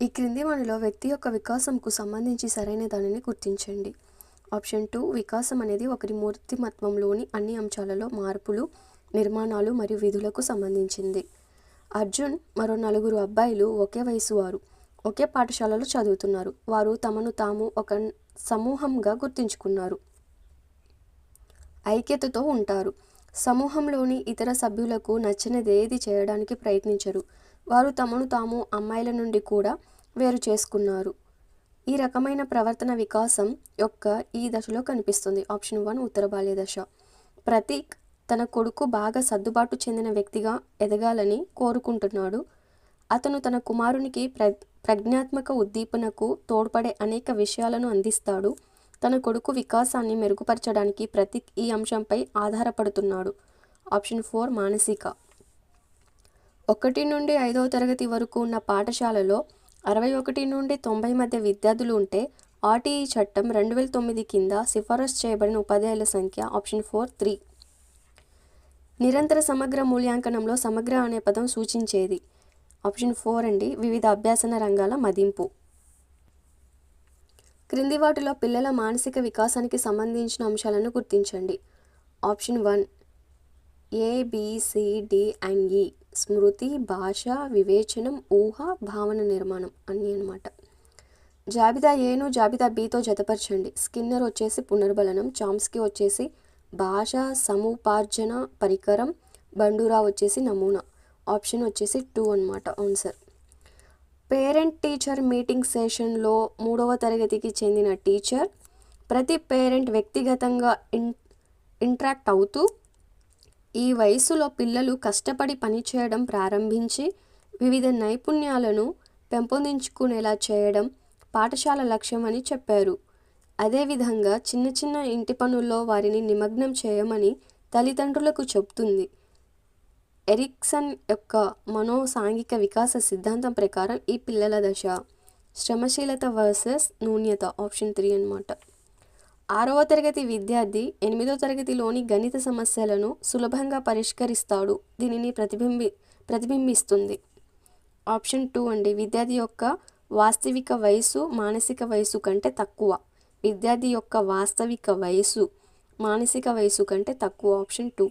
ఈ క్రింది వానిలో వ్యక్తి యొక్క వికాసంకు సంబంధించి సరైన దానిని గుర్తించండి. ఆప్షన్ 2, వికాసం అనేది ఒకరి మూర్తిమత్వంలోని అన్ని అంశాలలో మార్పులు, నిర్మాణాలు మరియు విధులకు సంబంధించింది. అర్జున్ మరో 4 అబ్బాయిలు ఒకే వయసు వారు, ఒకే పాఠశాలలో చదువుతున్నారు. వారు తమను తాము ఒక సమూహంగా గుర్తించుకున్నారు. ఐక్యతతో ఉంటారు. సమూహంలోని ఇతర సభ్యులకు నచ్చినదేది చేయడానికి ప్రయత్నించరు. వారు తమను తాము అమ్మాయిల నుండి కూడా వేరు చేసుకున్నారు. ఈ రకమైన ప్రవర్తన వికాసం యొక్క ఈ దశలో కనిపిస్తుంది. ఆప్షన్ 1, ఉత్తర బాల్య దశ. ప్రతీక్ తన కొడుకు బాగా సర్దుబాటు చెందిన వ్యక్తిగా ఎదగాలని కోరుకుంటున్నాడు. అతను తన కుమారునికి ప్రజ్ఞాత్మక ఉద్దీపనకు తోడ్పడే అనేక విషయాలను అందిస్తాడు. తన కొడుకు వికాసాన్ని మెరుగుపరచడానికి ప్రతీక్ ఈ అంశంపై ఆధారపడుతున్నాడు. ఆప్షన్ 4, మానసిక. 1 నుండి 5వ తరగతి వరకు ఉన్న పాఠశాలలో 61 నుండి 90 మధ్య విద్యార్థులు ఉంటే ఆర్టీఈ చట్టం 2009 కింద సిఫారసు చేయబడిన ఉపాధ్యాయుల సంఖ్య ఆప్షన్ 4, 3. నిరంతర సమగ్ర మూల్యాంకనంలో సమగ్ర అనే పదం సూచించేది. ఆప్షన్ 4 అండి, వివిధ అభ్యాసన రంగాల మదింపు. క్రింది వాటిలో పిల్లల మానసిక వికాసానికి సంబంధించిన అంశాలను గుర్తించండి. Option 1, ABCDE. స్మృతి, భాష, వివేచనం, ఊహ, భావన నిర్మాణం అన్నీ అన్నమాట. జాబితా ఏను జాబితా బితో జతపరచండి. స్కిన్నర్ వచ్చేసి పునర్బలనం, చామ్స్కీ వచ్చేసి భాష సముపార్జన పరికరం, బండూరా వచ్చేసి నమూనా. ఆప్షన్ వచ్చేసి 2 అన్నమాట ఆన్సర్. పేరెంట్ టీచర్ మీటింగ్ సెషన్లో 3వ తరగతికి చెందిన టీచర్ ప్రతి పేరెంట్ వ్యక్తిగతంగా ఇంటరాక్ట్ అవుతూ ఈ వయసులో పిల్లలు కష్టపడి పనిచేయడం ప్రారంభించి వివిధ నైపుణ్యాలను పెంపొందించుకునేలా చేయడం పాఠశాల లక్ష్యం అని చెప్పారు. అదేవిధంగా చిన్న చిన్న ఇంటి పనుల్లో వారిని నిమగ్నం చేయమని తల్లిదండ్రులకు చెబుతుంది. ఎరిక్సన్ యొక్క మనోసాంఘిక వికాస సిద్ధాంతం ప్రకారం ఈ పిల్లల దశ శ్రమశీలత వర్సెస్ నూన్యత. ఆప్షన్ 3 అన్నమాట. 6వ తరగతి విద్యార్థి 8వ తరగతిలోని గణిత సమస్యలను సులభంగా పరిష్కరిస్తాడు. దీనిని ప్రతిబింబిస్తుంది. ఆప్షన్ 2 అండి, విద్యార్థి యొక్క వాస్తవిక వయసు మానసిక వయసు కంటే తక్కువ. విద్యార్థి యొక్క వాస్తవిక వయసు మానసిక వయసు కంటే తక్కువ. ఆప్షన్ 2.